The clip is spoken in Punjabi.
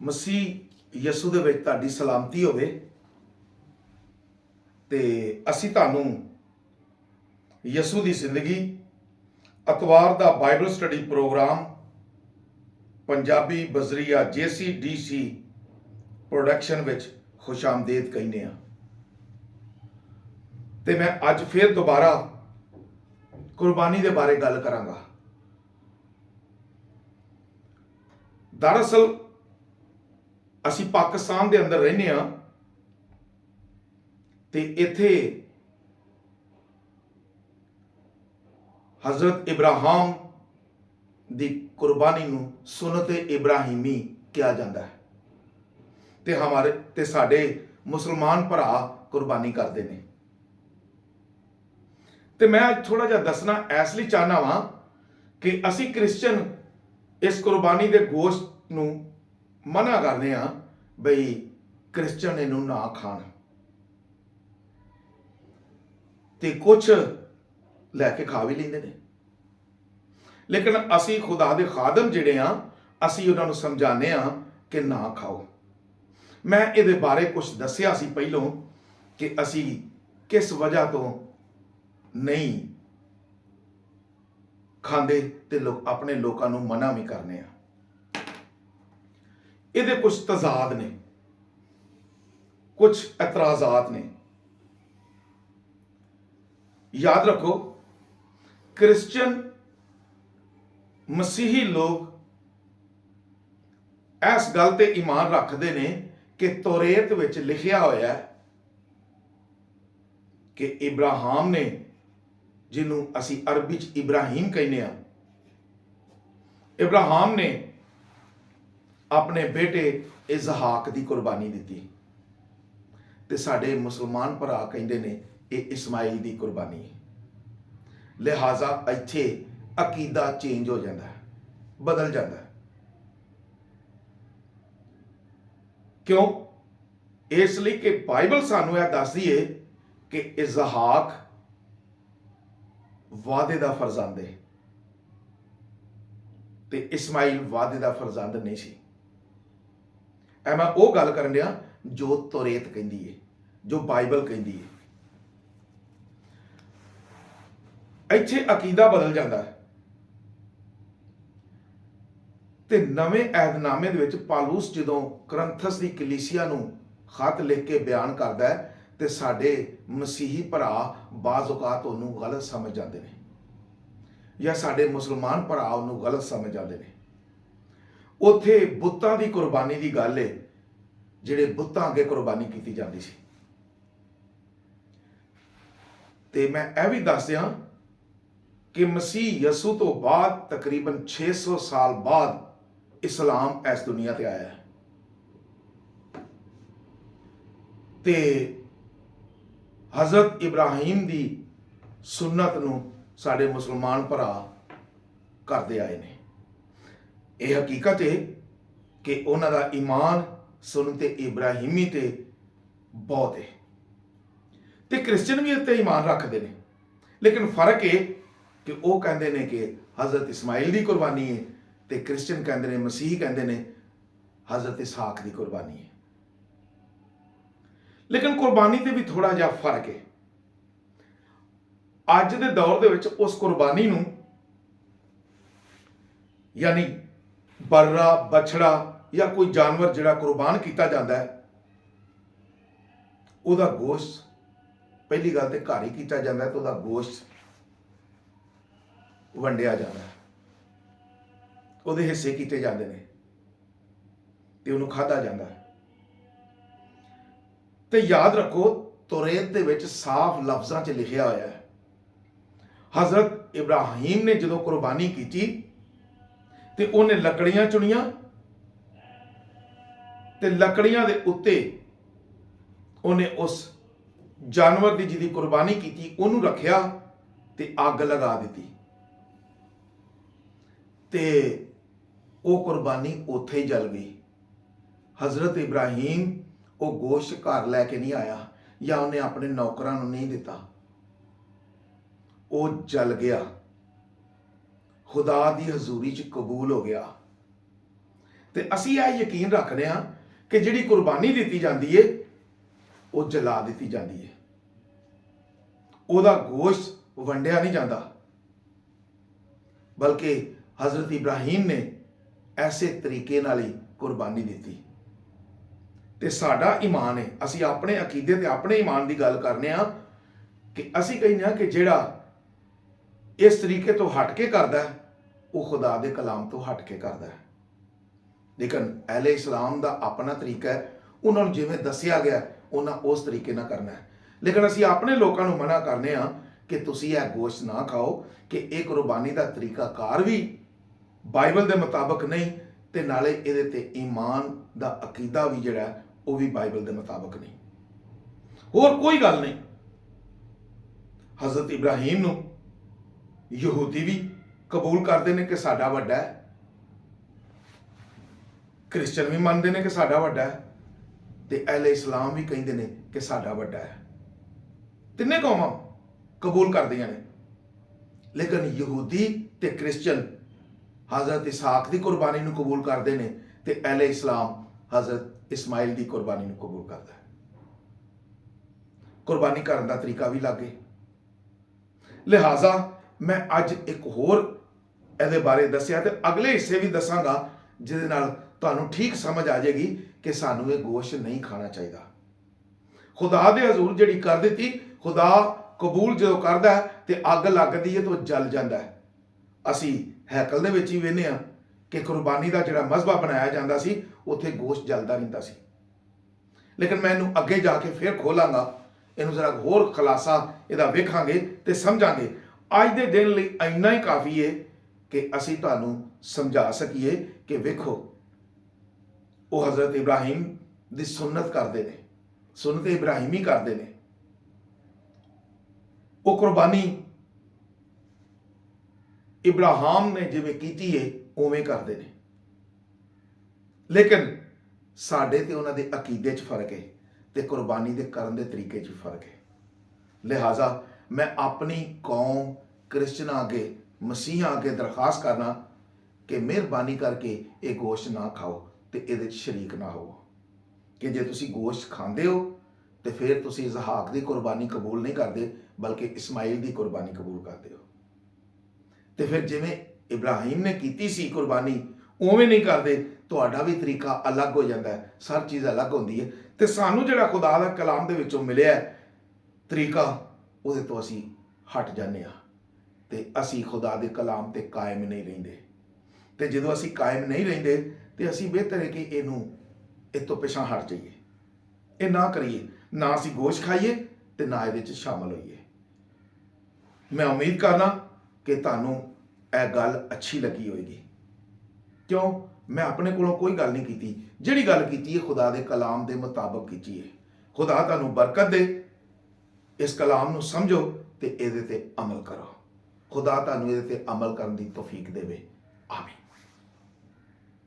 ਮਸੀਹ ਯਸੂ ਦੇ ਵਿੱਚ ਤੁਹਾਡੀ ਸਲਾਮਤੀ ਹੋਵੇ। ਤੇ ਅਸੀਂ ਤੁਹਾਨੂੰ ਯਸੂ ਦੀ ਜ਼ਿੰਦਗੀ ਅਤਵਾਰ ਦਾ ਬਾਈਬਲ ਸਟੱਡੀ ਪ੍ਰੋਗਰਾਮ ਪੰਜਾਬੀ ਬਜ਼ਰੀਆ JCDC ਪ੍ਰੋਡਕਸ਼ਨ ਵਿੱਚ ਖੁਸ਼ਾਮਦੀਦ ਕਹਿੰਦੇ ਆ। ਤੇ ਮੈਂ ਅੱਜ ਫਿਰ ਦੁਬਾਰਾ ਕੁਰਬਾਨੀ ਦੇ ਬਾਰੇ ਗੱਲ ਕਰਾਂਗਾ। ਦਰਅਸਲ ਅਸੀਂ ਪਾਕਿਸਤਾਨ ਦੇ ਅੰਦਰ ਰਹਿੰਦੇ ਆ ਤੇ ਇੱਥੇ ਹਜ਼ਰਤ ਇਬਰਾਹਿਮ ਦੀ ਕੁਰਬਾਨੀ ਨੂੰ ਸੁਨਤ ਇਬਰਾਹੀਮੀ ਕਿਹਾ ਜਾਂਦਾ ਹੈ ਤੇ ਹਮਾਰੇ ਤੇ ਸਾਡੇ ਮੁਸਲਮਾਨ ਭਰਾ ਕੁਰਬਾਨੀ ਕਰਦੇ ਨੇ। ਤੇ ਮੈਂ ਥੋੜਾ ਜਿਹਾ ਦੱਸਣਾ ਇਸ ਲਈ ਚਾਹਨਾ ਵਾਂ ਕਿ ਅਸੀਂ ਕ੍ਰਿਸਚਨ ਇਸ ਕੁਰਬਾਨੀ ਦੇ ਗੋਸ਼ਤ ਨੂੰ ਮਨਾ ਕਰਦੇ ਆ ਬਈ ਕ੍ਰਿਸਚਨ ਇਹਨੂੰ ਨਾ ਖਾਣ, ਤੇ ਕੁਝ ਲੈ ਕੇ ਖਾ ਵੀ ਲੈਂਦੇ ਨੇ। ਲੇਕਿਨ ਅਸੀਂ ਖੁਦਾ ਦੇ ਖਾਦਮ ਜਿਹੜੇ ਆ ਅਸੀਂ ਉਹਨਾਂ ਨੂੰ ਸਮਝਾਉਂਦੇ ਆ ਕਿ ਨਾ ਖਾਓ। ਮੈਂ ਇਹਦੇ ਬਾਰੇ ਕੁਝ ਦੱਸਿਆ ਸੀ ਪਹਿਲੋਂ ਕਿ ਅਸੀਂ ਕਿਸ ਵਜ੍ਹਾ ਤੋਂ ਨਹੀਂ ਖਾਂਦੇ ਤੇ ਆਪਣੇ ਲੋਕਾਂ ਨੂੰ ਮਨਾ ਵੀ ਕਰਨੇ ਆ। ਇਹਦੇ ਕੁਝ ਤਜ਼ਾਦ ਨੇ, ਕੁਝ ਇਤਰਾਜ਼ਾਤ ਨੇ। ਯਾਦ ਰੱਖੋ, ਕ੍ਰਿਸਚਨ ਮਸੀਹੀ ਲੋਕ ਇਸ ਗੱਲ ਤੇ ਈਮਾਨ ਰੱਖਦੇ ਨੇ ਕਿ ਤੌਰੇਤ ਵਿੱਚ ਲਿਖਿਆ ਹੋਇਆ ਹੈ ਕਿ ਇਬਰਾਹਿਮ ਨੇ, ਜਿਹਨੂੰ ਅਸੀਂ ਅਰਬੀ ਚ ਇਬਰਾਹੀਮ ਕਹਿੰਦੇ ਆ, ਇਬਰਾਹਿਮ ਨੇ ਆਪਣੇ ਬੇਟੇ ਇਜ਼ਹਾਕ ਦੀ ਕੁਰਬਾਨੀ ਦਿੱਤੀ ਤੇ ਸਾਡੇ ਮੁਸਲਮਾਨ ਭਰਾ ਕਹਿੰਦੇ ਨੇ ਇਹ ਇਸਮਾਈਲ ਦੀ ਕੁਰਬਾਨੀ ਹੈ। ਲਿਹਾਜ਼ਾ ਇੱਥੇ ਅਕੀਦਾ ਚੇਂਜ ਹੋ ਜਾਂਦਾ ਹੈ, ਬਦਲ ਜਾਂਦਾ ਹੈ। ਕਿਉਂ? ਇਸ ਲਈ ਕਿ ਬਾਈਬਲ ਸਾਨੂੰ ਇਹ ਦੱਸਦੀ ਹੈ ਕਿ ਇਜ਼ਹਾਕ ਵਾਅਦੇ ਦਾ ਫਰਜ਼ੰਦ ਹੈ ਤੇ ਇਸਮਾਈਲ ਵਾਅਦੇ ਦਾ ਫਰਜ਼ੰਦ ਨਹੀਂ ਸੀ। ਐ ਮੈਂ ਉਹ ਗੱਲ ਕਰਨ ਡਿਆ ਜੋ ਤੌਰੇਤ ਕਹਿੰਦੀ ਹੈ, ਜੋ ਬਾਈਬਲ ਕਹਿੰਦੀ ਹੈ। ਇੱਥੇ ਅਕੀਦਾ ਬਦਲ ਜਾਂਦਾ ਹੈ ਤੇ ਨਵੇਂ ਅਹਿਦਨਾਮੇ ਦੇ ਵਿੱਚ ਪਾਲੂਸ ਜਦੋਂ ਕਰੰਥਸ ਦੀ ਕਲੀਸਿਆ ਨੂੰ ਖਤ ਲਿਖ ਕੇ ਬਿਆਨ ਕਰਦਾ ਹੈ ਤੇ ਸਾਡੇ ਮਸੀਹੀ ਭਰਾ ਬਾਜ਼ ਔਕਾਤ ਉਹਨੂੰ ਗਲਤ ਸਮਝ ਜਾਂਦੇ ਨੇ, ਜਾਂ ਸਾਡੇ ਮੁਸਲਮਾਨ ਭਰਾ ਉਹਨੂੰ ਗਲਤ ਸਮਝ ਜਾਂਦੇ ਨੇ। ਉੱਥੇ ਬੁੱਤਾਂ ਦੀ ਕੁਰਬਾਨੀ ਦੀ ਗੱਲ ਹੈ, ਜਿਹੜੇ ਬੁੱਤਾਂ ਅੱਗੇ ਕੁਰਬਾਨੀ ਕੀਤੀ ਜਾਂਦੀ ਸੀ। ਤੇ ਮੈਂ ਇਹ ਵੀ ਦੱਸ ਦਿਆਂ ਕਿ ਮਸੀਹ ਯਸੂ ਤੋਂ ਬਾਅਦ ਤਕਰੀਬਨ 600 ਸਾਲ ਬਾਅਦ ਇਸਲਾਮ ਇਸ ਦੁਨੀਆ ਤੇ ਆਇਆ ਹੈ ਤੇ ਹਜ਼ਰਤ ਇਬਰਾਹੀਮ ਦੀ ਸੁन्नत ਨੂੰ ਸਾਡੇ ਮੁਸਲਮਾਨ ਭਰਾ ਕਰਦੇ ਆਏ ਨੇ। ਇਹ ਹਕੀਕਤ ਹੈ ਕਿ ਉਹਨਾਂ ਦਾ ਈਮਾਨ ਸੁਨਨਤ ਇਬਰਾਹੀਮੀ ਤੇ ਬਹੁਤ ਹੈ ਤੇ ਕ੍ਰਿਸਚਨ ਵੀ ਇੱਥੇ ਈਮਾਨ ਰੱਖਦੇ ਨੇ। ਲੇਕਿਨ ਫਰਕ ਇਹ ਕਿ ਉਹ ਕਹਿੰਦੇ ਨੇ ਕਿ ਹਜ਼ਰਤ ਇਸਮਾਈਲ ਦੀ ਕੁਰਬਾਨੀ ਹੈ ਤੇ ਕ੍ਰਿਸਚਨ ਕਹਿੰਦੇ ਨੇ, ਮਸੀਹ ਕਹਿੰਦੇ ਨੇ ਹਜ਼ਰਤ ਇਸਹਾਕ ਦੀ ਕੁਰਬਾਨੀ ਹੈ। ਲੇਕਿਨ ਕੁਰਬਾਨੀ ਤੇ ਵੀ ਥੋੜਾ ਜਿਹਾ ਫਰਕ ਹੈ। ਅੱਜ ਦੇ ਦੌਰ ਦੇ ਵਿੱਚ ਉਸ ਕੁਰਬਾਨੀ ਨੂੰ, ਯਾਨੀ ਬਰਰਾ, ਬਛੜਾ ਜਾਂ ਕੋਈ ਜਾਨਵਰ ਜਿਹੜਾ ਕੁਰਬਾਨ ਕੀਤਾ ਜਾਂਦਾ ਹੈ, ਉਹਦਾ ਗੋਸ਼ਤ ਪਹਿਲੀ ਗੱਲ ਤੇ ਘਰ ਹੀ ਕੀਤਾ ਜਾਂਦਾ ਹੈ ਤੇ ਉਹਦਾ ਗੋਸ਼ਤ ਵੰਡਿਆ ਜਾਂਦਾ ਹੈ, ਉਹਦੇ ਹਿੱਸੇ ਕੀਤੇ ਜਾਂਦੇ ਨੇ ਤੇ ਉਹਨੂੰ ਖਾਧਾ ਜਾਂਦਾ ਹੈ। ਤੇ ਯਾਦ ਰੱਖੋ, ਤੌਰੇਤ ਦੇ ਵਿੱਚ ਸਾਫ਼ ਲਫ਼ਜ਼ਾਂ 'ਚ ਲਿਖਿਆ ਹੋਇਆ ਹੈ, ਹਜ਼ਰਤ ਇਬਰਾਹੀਮ ਨੇ ਜਦੋਂ ਕੁਰਬਾਨੀ ਕੀਤੀ ਤੇ ਉਹਨੇ ਲੱਕੜੀਆਂ ਚੁਣੀਆਂ ਤੇ ਲੱਕੜੀਆਂ ਦੇ ਉੱਤੇ ਉਹਨੇ ਉਸ ਜਾਨਵਰ ਦੀ ਜਿਹਦੀ ਕੁਰਬਾਨੀ ਕੀਤੀ ਉਹਨੂੰ ਰੱਖਿਆ ਤੇ ਅੱਗ ਲਗਾ ਦਿੱਤੀ ਤੇ ਉਹ ਕੁਰਬਾਨੀ ਉੱਥੇ ਹੀ ਜਲ ਗਈ। ਹਜ਼ਰਤ ਇਬਰਾਹੀਮ ਉਹ ਗੋਸ਼ਤ ਘਰ ਲੈ ਕੇ ਨਹੀਂ ਆਇਆ ਜਾਂ ਉਹਨੇ ਆਪਣੇ ਨੌਕਰਾਂ ਨੂੰ ਨਹੀਂ ਦਿੱਤਾ, ਉਹ ਜਲ ਗਿਆ, ਖੁਦਾ ਦੀ ਹਜ਼ੂਰੀ 'ਚ ਕਬੂਲ ਹੋ ਗਿਆ ਤੇ ਅਸੀਂ ਇਹ ਯਕੀਨ ਰੱਖਦੇ ਹਾਂ ਕਿ ਜਿਹੜੀ ਕੁਰਬਾਨੀ ਦਿੱਤੀ ਜਾਂਦੀ ਏ ਉਹ ਜਲਾ ਦਿੱਤੀ ਜਾਂਦੀ ਏ, ਉਹਦਾ ਗੋਸ਼ਤ ਵੰਡਿਆ ਨਹੀਂ ਜਾਂਦਾ, ਬਲਕਿ ਹਜ਼ਰਤ ਇਬਰਾਹੀਮ ਨੇ ਐਸੇ ਤਰੀਕੇ ਨਾਲ ਹੀ ਕੁਰਬਾਨੀ ਦਿੱਤੀ। ਤੇ ਸਾਡਾ ਈਮਾਨ ਹੈ, ਅਸੀਂ ਆਪਣੇ ਅਕੀਦੇ ਤੇ ਆਪਣੇ ਈਮਾਨ ਦੀ ਗੱਲ ਕਰਨੇ ਆ ਕਿ ਅਸੀਂ ਕਹਿੰਦੇ ਹਾਂ ਕਿ ਜਿਹੜਾ ਇਸ ਤਰੀਕੇ ਤੋਂ ਹਟ ਕੇ ਕਰਦਾ ਹੈ ਉਹ ਖੁਦਾ ਦੇ ਕਲਾਮ ਤੋਂ ਹਟ ਕੇ ਕਰਦਾ ਹੈ। ਲੇਕਿਨ ਅਹਿਲੇ ਇਸਲਾਮ ਦਾ ਆਪਣਾ ਤਰੀਕਾ ਹੈ, ਉਹਨਾਂ ਨੂੰ ਜਿਵੇਂ ਦੱਸਿਆ ਗਿਆ ਉਹਨਾਂ ਉਸ ਤਰੀਕੇ ਨਾਲ ਕਰਨਾ ਹੈ। ਲੇਕਿਨ ਅਸੀਂ ਆਪਣੇ ਲੋਕਾਂ ਨੂੰ ਮਨਾ ਕਰਨੇ ਆ ਕਿ ਤੁਸੀਂ ਇਹ ਗੋਸ਼ਤ ਨਾ ਖਾਓ, ਕਿ ਇਹ ਕੁਰਬਾਨੀ ਦਾ ਤਰੀਕਾਕਾਰ ਵੀ ਬਾਈਬਲ ਦੇ ਮੁਤਾਬਕ ਨਹੀਂ, ਤੇ ਨਾਲੇ ਇਹਦੇ ਤੇ ਈਮਾਨ ਦਾ ਅਕੀਦਾ ਵੀ ਜਿਹੜਾ ਉਹ ਵੀ ਬਾਈਬਲ ਦੇ ਮੁਤਾਬਕ ਨਹੀਂ। ਹੋਰ ਕੋਈ ਗੱਲ ਨਹੀਂ। ਹਜ਼ਰਤ ਇਬਰਾਹੀਮ ਨੂੰ ਯਹੂਦੀ ਵੀ ਕਬੂਲ ਕਰਦੇ ਨੇ ਕਿ ਸਾਡਾ ਵੱਡਾ ਹੈ, ਕ੍ਰਿਸਚਨ ਵੀ ਮੰਨਦੇ ਨੇ ਕਿ ਸਾਡਾ ਵੱਡਾ ਹੈ, ਤੇ ਅਹਿਲੇ ਇਸਲਾਮ ਵੀ ਕਹਿੰਦੇ ਨੇ ਕਿ ਸਾਡਾ ਵੱਡਾ ਹੈ। ਤਿੰਨੇ ਕੌਮਾਂ ਕਬੂਲ ਕਰਦੀਆਂ ਨੇ। ਲੇਕਿਨ ਯਹੂਦੀ ਤੇ ਕ੍ਰਿਸਚਨ ਹਜ਼ਰਤ ਇਸਹਾਕ ਦੀ ਕੁਰਬਾਨੀ ਨੂੰ ਕਬੂਲ ਕਰਦੇ ਨੇ, ਤੇ ਅਹਿਲੇ ਇਸਲਾਮ ਹਜ਼ਰਤ ਇਸਮਾਈਲ ਦੀ ਕੁਰਬਾਨੀ ਨੂੰ ਕਬੂਲ ਕਰਦਾ ਹੈ। ਕੁਰਬਾਨੀ ਕਰਨ ਦਾ ਤਰੀਕਾ ਵੀ ਲੱਗੇ। ਲਿਹਾਜ਼ਾ ਮੈਂ ਅੱਜ ਇੱਕ ਹੋਰ ਇਹਦੇ ਬਾਰੇ ਦੱਸਿਆ, ਤੇ ਅਗਲੇ ਹਿੱਸੇ ਵੀ ਦੱਸਾਂਗਾ ਜਿਹਦੇ ਨਾਲ ਤੁਹਾਨੂੰ ਠੀਕ ਸਮਝ ਆ ਜਾਏਗੀ ਕਿ ਸਾਨੂੰ ਇਹ ਗੋਸ਼ਤ ਨਹੀਂ ਖਾਣਾ ਚਾਹੀਦਾ। ਖੁਦਾ ਦੇ ਹਜ਼ੂਰ ਜਿਹੜੀ ਕਰ ਦਿੱਤੀ, ਖੁਦਾ ਕਬੂਲ ਜਦੋਂ ਕਰਦਾ ਹੈ ਤੇ ਅੱਗ ਲੱਗਦੀ ਹੈ ਤੇ ਉਹ ਜਲ ਜਾਂਦਾ ਹੈ। ਅਸੀਂ ਹੈਕਲ ਦੇ ਵਿੱਚ ਹੀ ਵੇਖਦੇ ਹਾਂ ਕਿ ਕੁਰਬਾਨੀ ਦਾ ਜਿਹੜਾ ਮਜ਼ਬਾ ਬਣਾਇਆ ਜਾਂਦਾ ਸੀ ਉੱਥੇ ਗੋਸ਼ਤ ਜਲਦਾ ਰਹਿੰਦਾ ਸੀ। ਲੇਕਿਨ ਮੈਂ ਇਹਨੂੰ ਅੱਗੇ ਜਾ ਕੇ ਫਿਰ ਖੋਲਾਂਗਾ, ਇਹਨੂੰ ਜ਼ਰਾ ਹੋਰ ਖੁਲਾਸਾ ਇਹਦਾ ਵੇਖਾਂਗੇ ਤੇ ਸਮਝਾਂਗੇ। ਅੱਜ ਦੇ ਦਿਨ ਲਈ ਇੰਨਾ ਹੀ ਕਾਫੀ ਹੈ ਕਿ ਅਸੀਂ ਤੁਹਾਨੂੰ ਸਮਝਾ ਸਕੀਏ ਕਿ ਵੇਖੋ ਉਹ ਹਜ਼ਰਤ ਇਬਰਾਹੀਮ ਦੀ ਸੁਨਨਤ ਕਰਦੇ ਨੇ, ਸੁਨਨਤ ਇਬਰਾਹੀਮੀ ਕਰਦੇ ਨੇ। ਉਹ ਕੁਰਬਾਨੀ ਇਬਰਾਹਿਮ ਨੇ ਜਿਵੇਂ ਕੀਤੀ ਹੈ ਉਵੇਂ ਕਰਦੇ ਨੇ। ਲੇਕਿਨ ਸਾਡੇ ਤੇ ਉਹਨਾਂ ਦੇ ਅਕੀਦੇ 'ਚ ਫਰਕ ਹੈ ਤੇ ਕੁਰਬਾਨੀ ਦੇ ਕਰਨ ਦੇ ਤਰੀਕੇ 'ਚ ਫਰਕ ਹੈ। ਲਿਹਾਜ਼ਾ ਮੈਂ ਆਪਣੀ ਕੌਮ ਕ੍ਰਿਸਚਨਾਂ ਅੱਗੇ, ਮਸੀਹਾਂ ਅੱਗੇ ਦਰਖਾਸਤ ਕਰਨਾ ਕਿ ਮਿਹਰਬਾਨੀ ਕਰਕੇ ਇਹ ਗੋਸ਼ਤ ਨਾ ਖਾਓ ਤੇ ਇਹਦੇ 'ਚ ਸ਼ਰੀਕ ਨਾ ਹੋਵੋ। ਕਿ ਜੇ ਤੁਸੀਂ ਗੋਸ਼ਤ ਖਾਂਦੇ ਹੋ ਤੇ ਫਿਰ ਤੁਸੀਂ ਇਸਹਾਕ ਦੀ ਕੁਰਬਾਨੀ ਕਬੂਲ ਨਹੀਂ ਕਰਦੇ, ਬਲਕਿ ਇਸਮਾਈਲ ਦੀ ਕੁਰਬਾਨੀ ਕਬੂਲ ਕਰਦੇ ਹੋ। ਤੇ ਫਿਰ ਜਿਵੇਂ ਇਬਰਾਹੀਮ ਨੇ ਕੀਤੀ ਸੀ ਕੁਰਬਾਨੀ ਉਵੇਂ ਨਹੀਂ ਕਰਦੇ, ਤੁਹਾਡਾ ਵੀ ਤਰੀਕਾ ਅਲੱਗ ਹੋ ਜਾਂਦਾ ਹੈ, ਹਰ ਚੀਜ਼ ਅਲੱਗ ਹੁੰਦੀ ਹੈ। ਤੇ ਸਾਨੂੰ ਜਿਹੜਾ ਖੁਦਾ ਦਾ ਕਲਾਮ ਦੇ ਵਿੱਚੋਂ ਮਿਲਿਆ ਤਰੀਕਾ, ਉਹਦੇ ਤੋਂ ਅਸੀਂ ਹਟ ਜਾਂਦੇ ਹਾਂ ਤੇ ਅਸੀਂ ਖੁਦਾ ਦੇ ਕਲਾਮ ਤੇ ਕਾਇਮ ਨਹੀਂ ਰਹਿੰਦੇ। ਤੇ ਜਦੋਂ ਅਸੀਂ ਕਾਇਮ ਨਹੀਂ ਰਹਿੰਦੇ ਤੇ ਅਸੀਂ ਬਿਹਤਰ ਹੈ ਕਿ ਇਹ ਤੋਂ ਪਿਛਾਂ ਹਟ ਜਾਈਏ, ਇਹ ਨਾ ਕਰੀਏ, ਨਾ ਅਸੀਂ ਗੋਸ਼ਤ ਖਾਈਏ ਤੇ ਨਾ ਇਹਦੇ 'ਚ ਸ਼ਾਮਲ ਹੋਈਏ। ਮੈਂ ਉਮੀਦ ਕਰਨਾ ਕਿ ਤੁਹਾਨੂੰ ਇਹ ਗੱਲ ਅੱਛੀ ਲੱਗੀ ਹੋਏਗੀ। ਕਿਉਂ? ਮੈਂ ਆਪਣੇ ਕੋਲੋਂ ਕੋਈ ਗੱਲ ਨਹੀਂ ਕੀਤੀ, ਜਿਹੜੀ ਗੱਲ ਕੀਤੀ ਹੈ ਖੁਦਾ ਦੇ ਕਲਾਮ ਦੇ ਮੁਤਾਬਕ ਕੀਤੀ ਹੈ। ਖੁਦਾ ਤੁਹਾਨੂੰ ਬਰਕਤ ਦੇ, ਇਸ ਕਲਾਮ ਨੂੰ ਸਮਝੋ ਤੇ ਇਹਦੇ ਤੇ ਅਮਲ ਕਰੋ। ਖੁਦਾ ਤੁਹਾਨੂੰ ਇਹਦੇ ਤੇ ਅਮਲ ਕਰਨ ਦੀ ਤੌਫੀਕ ਦੇਵੇ। ਆਮੀਨ।